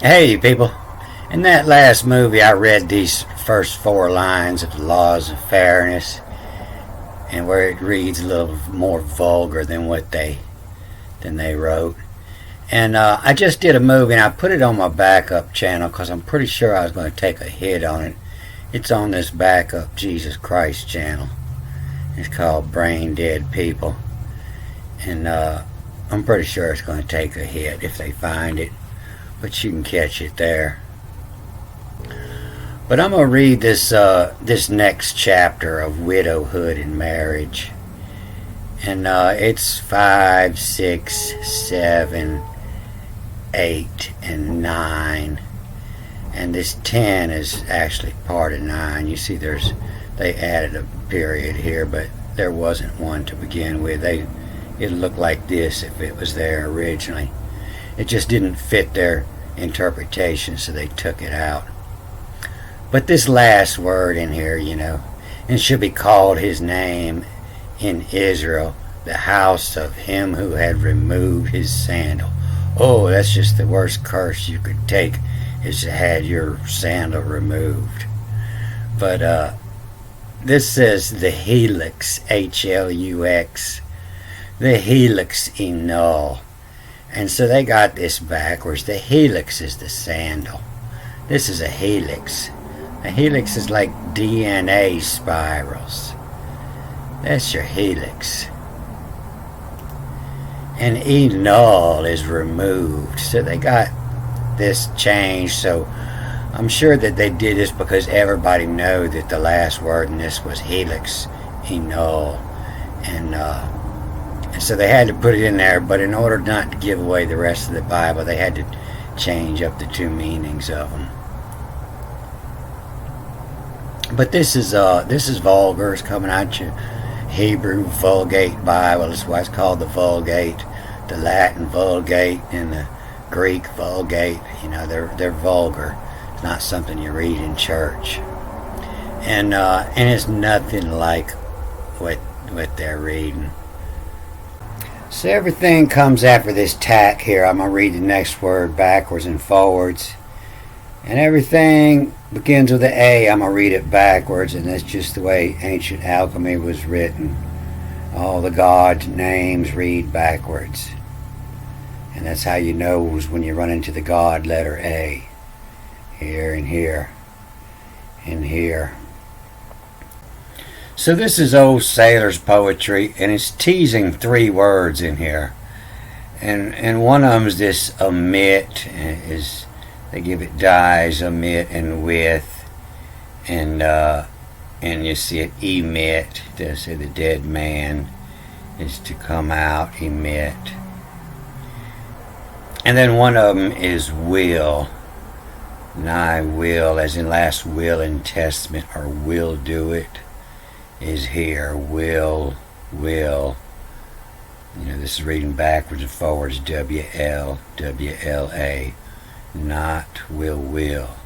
Hey, people. In that last movie, I read these first 4 lines of the laws of fairness, and where it reads a little more vulgar than they wrote. And I just did a movie, and I put it on my backup channel because I'm pretty sure I was going to take a hit on it. It's on this backup Jesus Christ channel. It's called Brain Dead People, and I'm pretty sure it's going to take a hit if they find it. But you can catch it there. But I'm going to read this next chapter of widowhood and marriage. And it's 5, 6, 7, 8, and 9. And this 10 is actually part of 9. You see they added a period here, but there wasn't one to begin with. It looked like this if it was there originally. It just didn't fit their interpretation, so they took it out. But this last word in here, and should be called his name in Israel, the house of him who had removed his sandal. Oh, that's just the worst curse you could take, is to have your sandal removed. But this says the helix, H-L-U-X, the helix enol. And so they got this backwards. The helix is the sandal. This is a helix. A helix is like DNA spirals. That's your helix. And enol is removed. So they got this changed. So I'm sure that they did this because everybody knew that the last word in this was helix, enol. And so they had to put it in there, but in order not to give away the rest of the Bible, they had to change up the 2 meanings of them. But this is vulgar. It's coming out your Hebrew Vulgate Bible. That's why it's called the Vulgate, the Latin Vulgate, and the Greek Vulgate. They're vulgar. It's not something you read in church, and it's nothing like what they're reading. So everything comes after this tack here. I'm going to read the next word backwards and forwards. And everything begins with an A. I'm going to read it backwards, and that's just the way ancient alchemy was written. All the gods' names read backwards. And that's how you know when you run into the God letter A. Here and here and here. So this is old sailor's poetry, and it's teasing 3 words in here, and one of them is this omit. They give it dies, omit, and with, and you see it emit. They say the dead man is to come out, emit, and then one of them is will. Nigh will, as in last will and testament, or will do it. Is here, will. This is reading backwards and forwards, W-L, W-L-A, not will.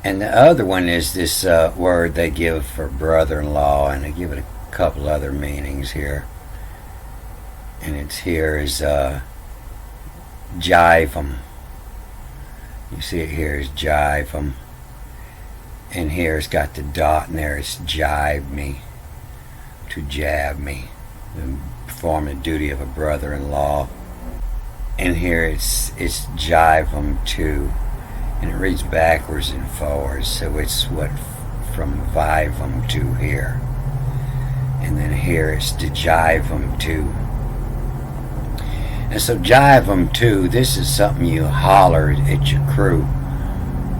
And the other one is this word they give for brother-in-law, and they give it a couple other meanings here. And it's here is jive-em. You see it here is jive-em. And here it's got the dot in there. It's jive me, to jab me, perform the duty of a brother-in-law. And here it's jive 'em too, and it reads backwards and forwards. So it's from vive 'em to here, and then here it's to jive 'em to. And so jive 'em to. This is something you holler at your crew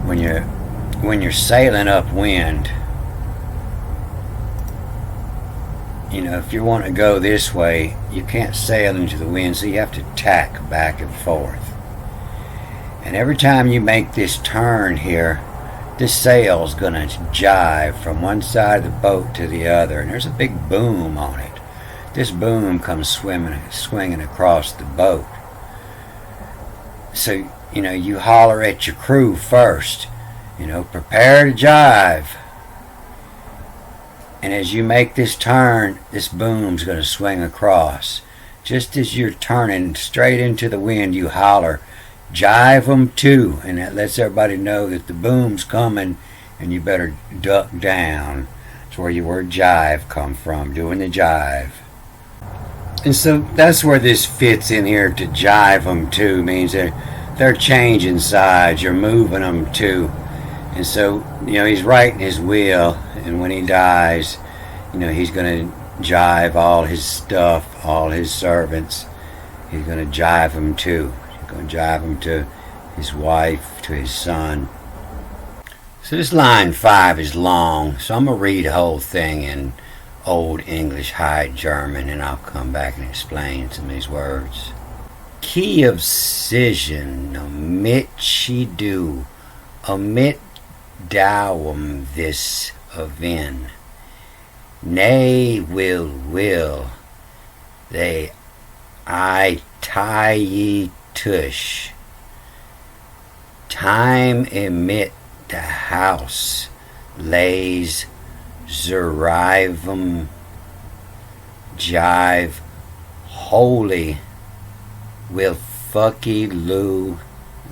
when you're sailing upwind. If you want to go this way, you can't sail into the wind, so you have to tack back and forth. And every time you make this turn here, this sail's going to jive from one side of the boat to the other, and there's a big boom on it. This boom comes swinging across the boat. So, you holler at your crew first. Prepare to jive. And as you make this turn, this boom's going to swing across. Just as you're turning straight into the wind, you holler, jive them too, and that lets everybody know that the boom's coming and you better duck down. That's where your word jive come from, doing the jive. And so that's where this fits in here. To jive them too means they're changing sides, you're moving them too. And so, he's writing his will, and when he dies, he's going to jive all his stuff, all his servants. He's going to jive them too. He's going to jive them to his wife, to his son. So this line 5 is long, so I'm going to read the whole thing in Old English, High German, and I'll come back and explain some of these words. Key of scission, omit she do, omit dowum this event. Nay will, they I tie ye tush. Time emit the house, lays zerivum jive, holy will fucky loo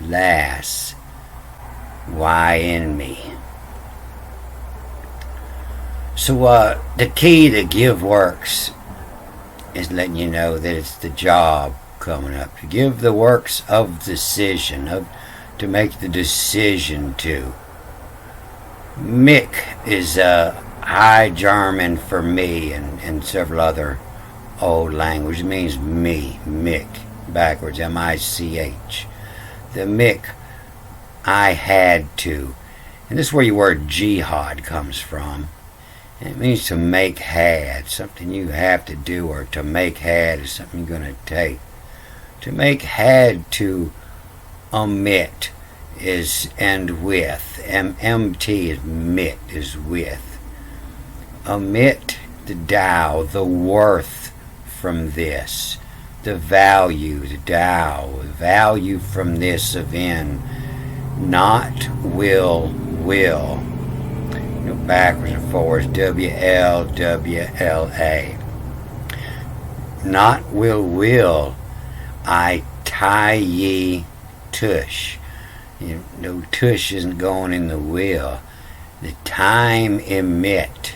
lass, why in me. So the key to give works is letting you know that it's the job coming up. To give the works of decision, to make the decision to. Mick is High German for me, and several other old languages. It means me, Mick, backwards, M-I-C-H. The Mick, I had to. And this is where your word jihad comes from. It means to make had, something you have to do, or to make had is something you're going to take. To make had to omit is and with. MT is mit, is with. Omit the Tao, the worth from this. The value, the Tao, the value from this event. Not will. Backwards and forwards, W-L-W-L-A. Not will, I tie ye tush. No tush isn't going in the will. The time emit,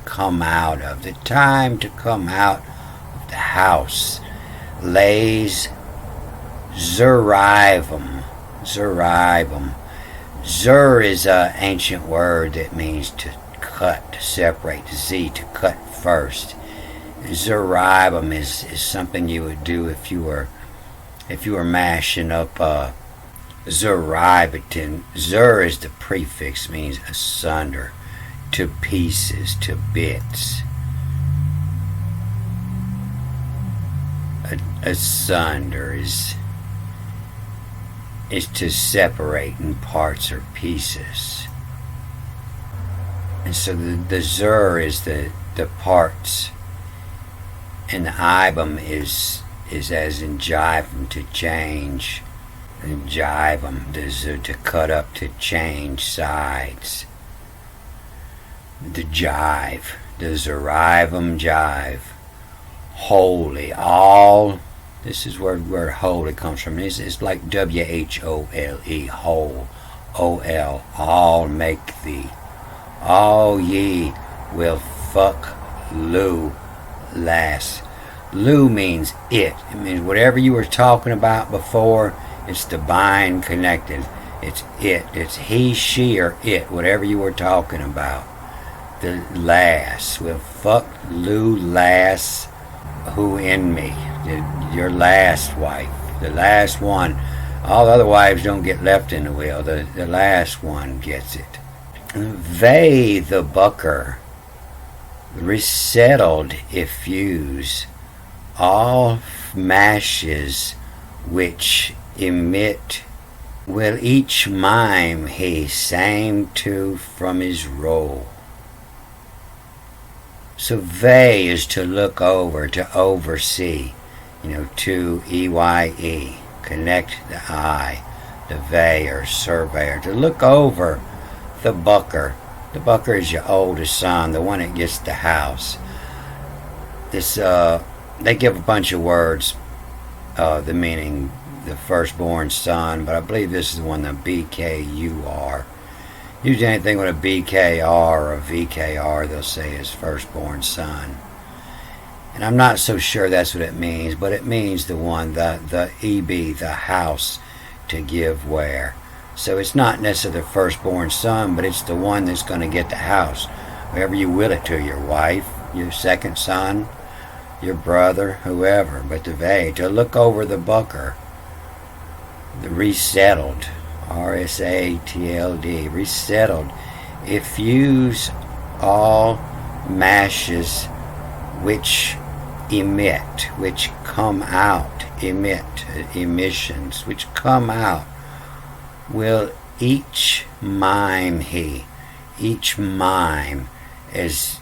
come out of. The time to come out of the house. Lays zerivum. Zer is an ancient word that means to cut, to separate, to Z, to cut first. Zeribum is something you would do if you were mashing up zeribatin. Zer is the prefix, means asunder, to pieces, to bits. Asunder is to separate in parts or pieces. And so the zer is the parts, and the ibum is as in jivum, to change, and jivum, to cut up, to change sides. The jive, the zerivum jive, holy, all. This is where holy comes from. It's like W-H-O-L-E, whole, O-L, all make thee. All ye will fuck Lou lass. Lou means it. It means whatever you were talking about before, it's the bind connected. It's it. It's he, she, or it, whatever you were talking about. The lass will fuck Lou lass, who in me. Your last wife, the last one. All the other wives don't get left in the will. The last one gets it. They, the bucker, resettled effuse, all mashes which emit, will each mime he same to from his roll. So vey is to look over, to oversee. To E-Y-E, connect the I, the vey or surveyor, to look over the bucker. The bucker is your oldest son, the one that gets the house. This, they give a bunch of words, the meaning the firstborn son, but I believe this is the one, the BKUR. Usually anything with a BKR or a VKR, they'll say is firstborn son. And I'm not so sure that's what it means, but it means the one, the EB, the house to give where. So it's not necessarily the firstborn son, but it's the one that's going to get the house. Whoever you will it to, your wife, your second son, your brother, whoever. But to look over the bucker, the resettled, RSATLD, resettled. It fuse all mashes which emit, which come out, emissions, which come out, will each mime as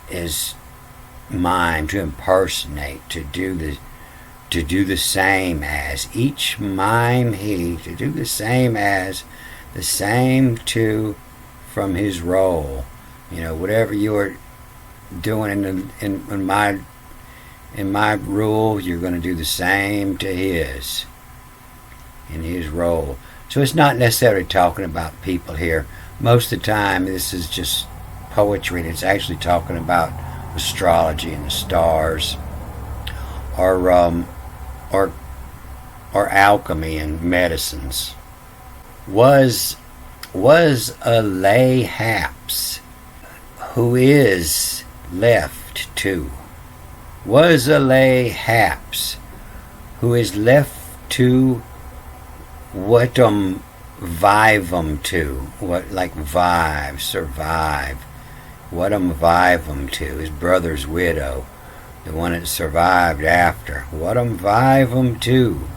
mime, to impersonate, to do the same as, each mime to do the same as, the same to, from his role. Whatever you're doing in my rule, you're going to do the same to his, in his role. So it's not necessarily talking about people here. Most of the time, this is just poetry, and it's actually talking about astrology and the stars, or alchemy and medicines. Was a lay haps who is left to. Was a lay haps who is left to what vivum to, what, like vive, survive, what vivum to, his brother's widow, the one that survived after, what vivum to,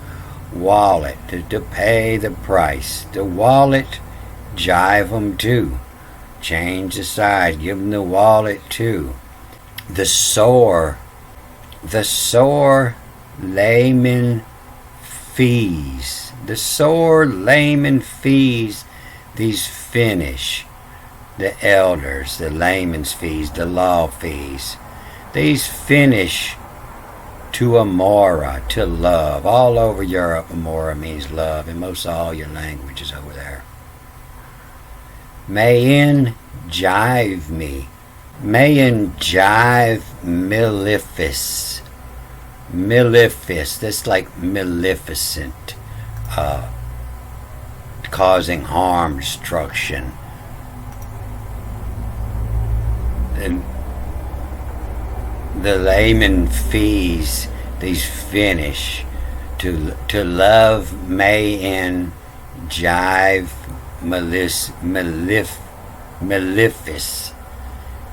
wallet, to pay the price, the wallet, jive 'em to, change the side, give 'em the wallet too, the sore layman fees, the sore layman fees, these finish, the elders, the layman's fees, the law fees, these finish to amora, to love. All over Europe, amora means love, in most all your languages over there. Mayin jive me, mayin jive millifis, that's like maleficent, causing harm, destruction. And the layman fees, these finish, to love mayin jive malefis,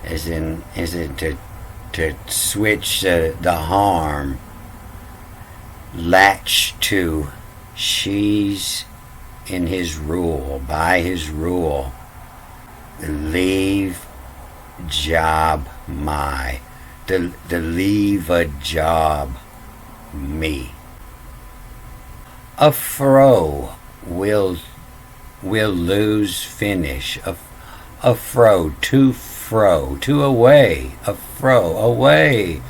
as in to switch the harm, latch to, she's in his rule, by his rule, leave job my, to leave a job me. A fro will lose finish, a fro, to away, a fro, away,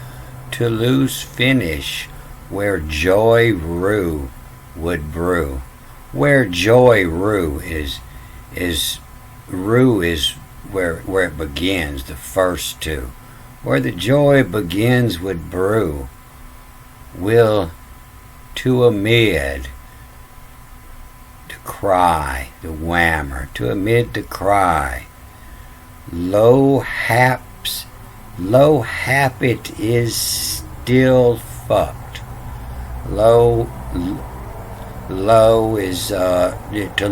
to lose finish, where joy rue would brew. Where joy rue is where it begins, the first two. Where the joy begins would brew, will to amid, to cry, the whammer, to amid the cry. Low hap it is still fucked. Low is to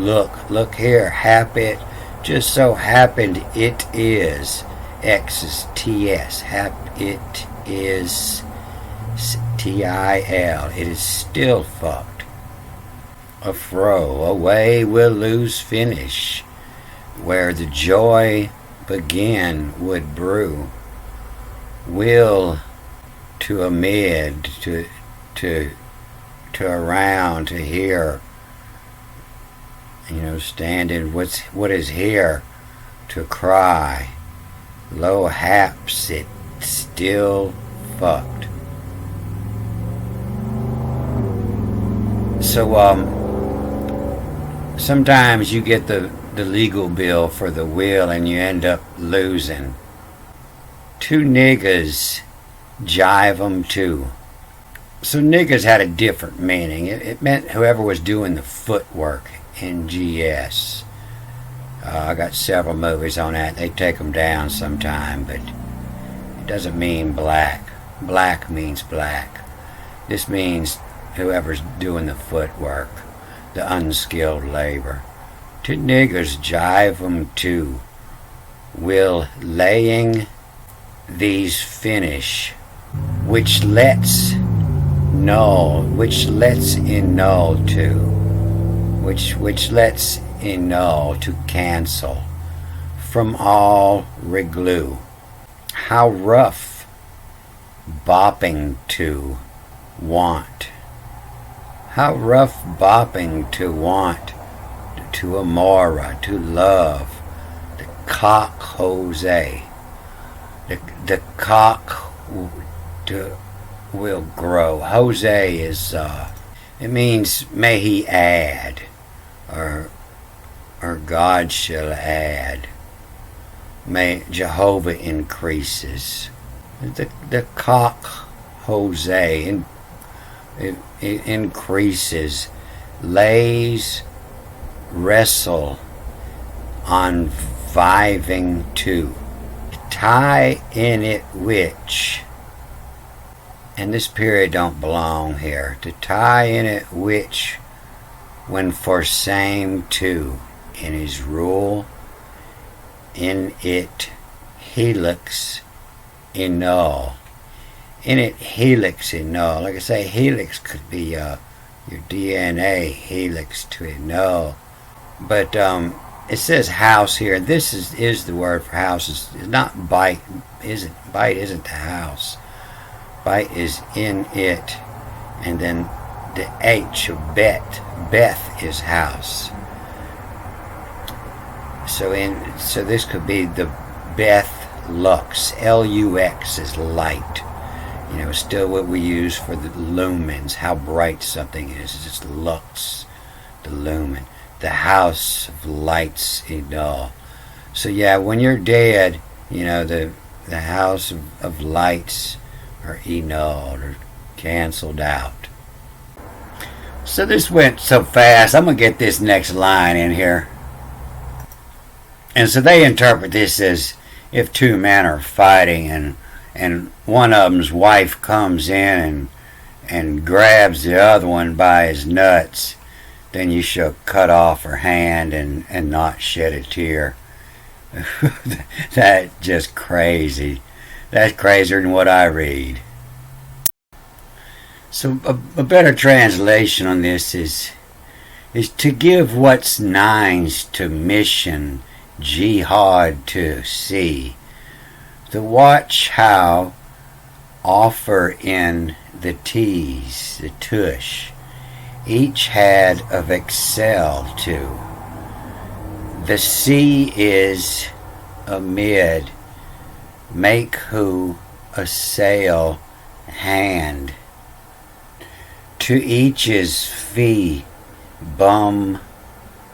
look here, hap it, just so happened it is, X is TS, hap it is TIL, it is still fucked. A fro, away will lose finish, where the joy begin would brew, will to amid, to around, to hear, standing, what is here, to cry, low haps it still fucked. So sometimes you get the legal bill for the will and you end up losing. Two niggas jive 'em too. So niggas had a different meaning. It meant whoever was doing the footwork in GS. I got several movies on that. They take them down sometime, but it doesn't mean black. Black means black. This means whoever's doing the footwork, the unskilled labor. Two niggers jive 'em too. Will laying these finish, which lets in null to, which lets in null to cancel from all reglue. How rough bopping to want. How rough bopping to want, to amora, to love, the cock Jose. The cock will grow. Jose is, it means may he add, or God shall add. May Jehovah increases. The cock Jose it increases, lays, wrestle on viving to, tie in it which, and this period don't belong here, to tie in it which, when for same to, in his rule, in it helix in null. In it helix in null. Like I say, helix could be your DNA helix to a null. But it says house here. This is the word for house. It's not bite. Bite isn't the house. Bite is in it, and then the H of bet. Beth is house. So this could be the Beth Lux. Lux is light. Still what we use for the lumens, how bright something is. It's just lux, the lumen, the house of lights enol. So yeah, when you're dead, the house of lights are enol, or canceled out. So this went so fast, I'm going to get this next line in here. And so they interpret this as if two men are fighting and one of them's wife comes in and grabs the other one by his nuts, then you shall cut off her hand and not shed a tear. That's just crazy. That's crazier than what I read. So a better translation on this is to give what's nines to mission, jihad to see. To watch how offer in the T's, the tush, each had of excel to. The sea is amid, make who a sail hand. To each is fee, bum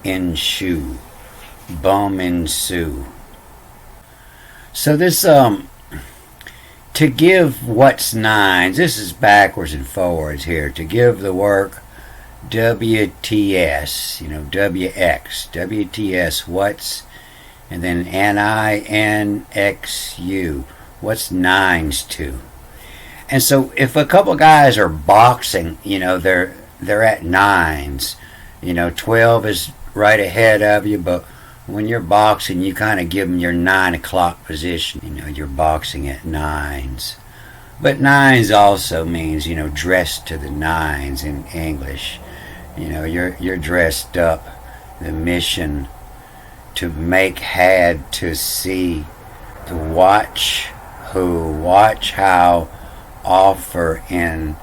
in shoe, bum in sue. So this, to give what's nines, this is backwards and forwards here. To give the work WTS, WX, WTS, what's, and then NINXU, what's nines to. And so if a couple guys are boxing, they're at nines. 12 is right ahead of you, but when you're boxing, you kind of give them your 9 o'clock position. You're boxing at nines. But nines also means, dressed to the nines in English. You're dressed up. The mission to make had to see. To watch who, watch how, offer in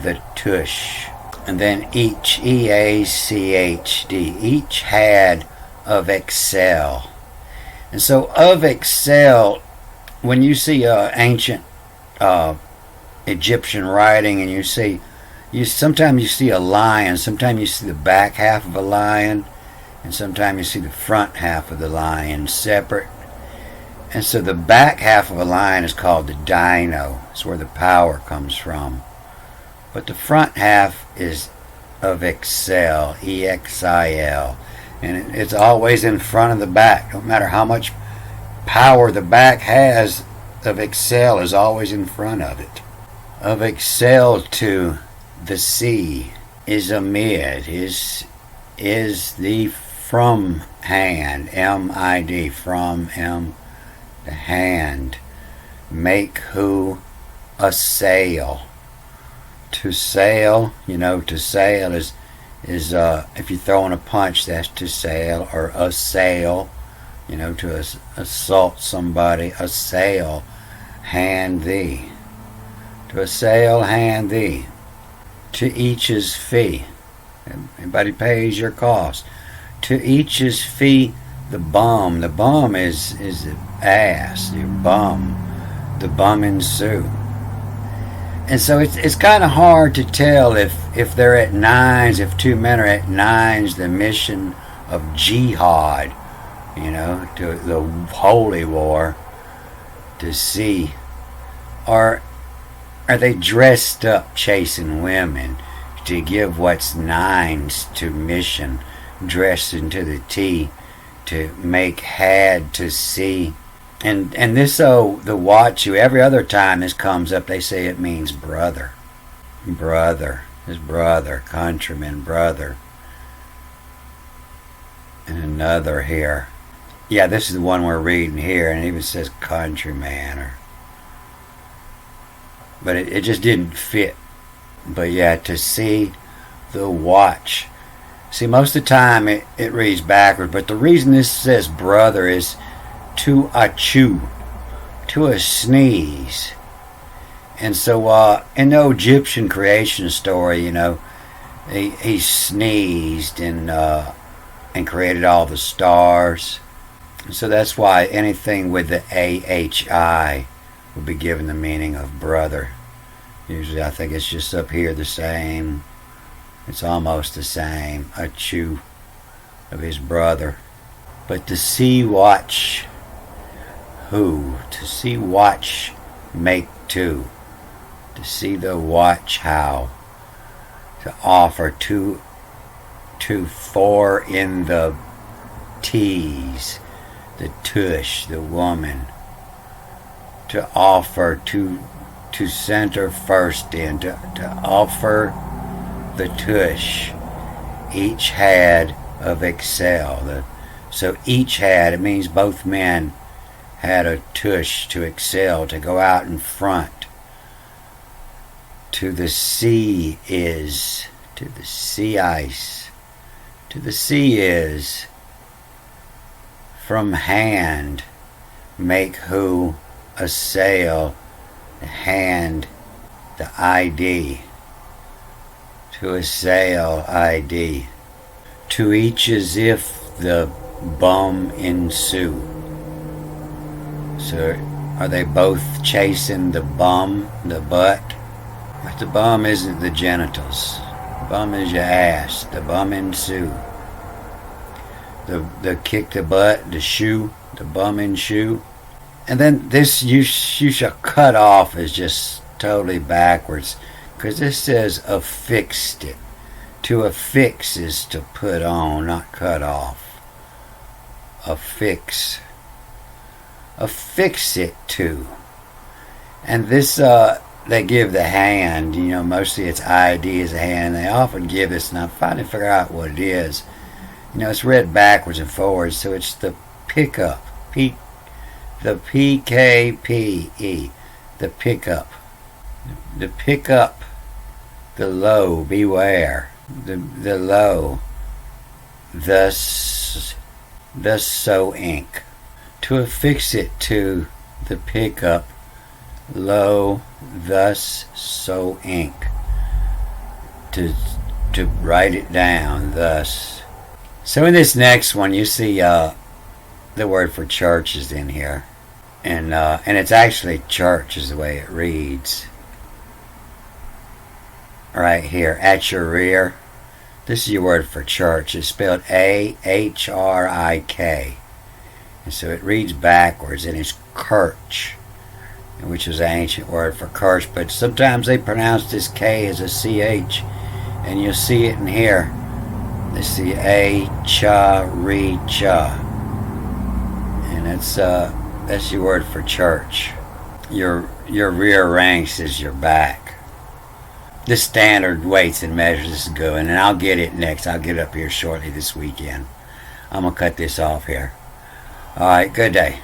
the tush. And then each, EACHD, each had of excel. And so of excel, when you see ancient Egyptian writing and sometimes you see a lion, sometimes you see the back half of a lion, And sometimes you see the front half of the lion separate. And so the back half of a lion is called the dino. It's where the power comes from. But the front half is of excel, E-X-I-L. And it's always in front of the back. No matter how much power the back has, of excel is always in front of it. Of excel to the sea is amid, is the from hand, M-I-D, from M, the hand. Make who assail. To sail, to sail is if you're throwing a punch, that's to sail, or assail, to assault somebody, assail, hand thee. To assail, hand thee. To each his fee. Everybody pays your cost. To each his fee, the bum. The bum is the ass, your bum. The bum ensue. And so it's kind of hard to tell if they're at nines, if two men are at nines, the mission of jihad, to the holy war, to see. Or are they dressed up chasing women to give what's nines to mission, dressed into the T, to make had to see. And this, the Watchu, every other time this comes up, they say it means brother. Brother. His brother. Countryman, brother. And another here. Yeah, this is the one we're reading here, and it even says countryman. But it just didn't fit. But yeah, to see the watch. See, most of the time it reads backwards, but the reason this says brother is to a chew, to a sneeze. And so in the Egyptian creation story, he sneezed and created all the stars. And so that's why anything with the AHI would be given the meaning of brother. Usually I think it's just up here the same. It's almost the same. A chew of his brother. But to see watch who? To see watch make two. To see the watch how. To offer to four in the T's. The tush, the woman. To offer to center first in. To offer the tush. Each had of excel. So each had, it means both men had a tush to excel, to go out in front. To the sea is, to the sea ice, to the sea is, from hand, make who assail, the hand, the ID, to assail, ID, to each as if the bum ensue. So are they both chasing the bum, the butt? But the bum isn't the genitals. The bum is your ass. The bum ensue. The kick the butt, the shoe, the bum ensue. And then this you shall cut off is just totally backwards. Because this says affixed it. To affix is to put on, not cut off. Affix. Affix it to. And this, they give the hand, mostly it's ID as a hand. They often give this, and I finally figure out what it is. It's read backwards and forwards, so it's the pickup. The PKPE. The pickup. The pickup. The low, beware. The low. Thus so ink. To affix it to the pickup, lo, thus so ink. To write it down, thus. So in this next one, you see the word for church is in here, and it's actually church is the way it reads. Right here, at your rear. This is your word for church. It's spelled A-H-R-I-K. And so it reads backwards, and it's kirch, which is an ancient word for church. But sometimes they pronounce this K as a CH, and you'll see it in here. It's the A-cha-re-cha. And that's your word for church. Your rear ranks is your back. The standard weights and measures is good, and I'll get it next. I'll get up here shortly this weekend. I'm going to cut this off here. Alright, good day.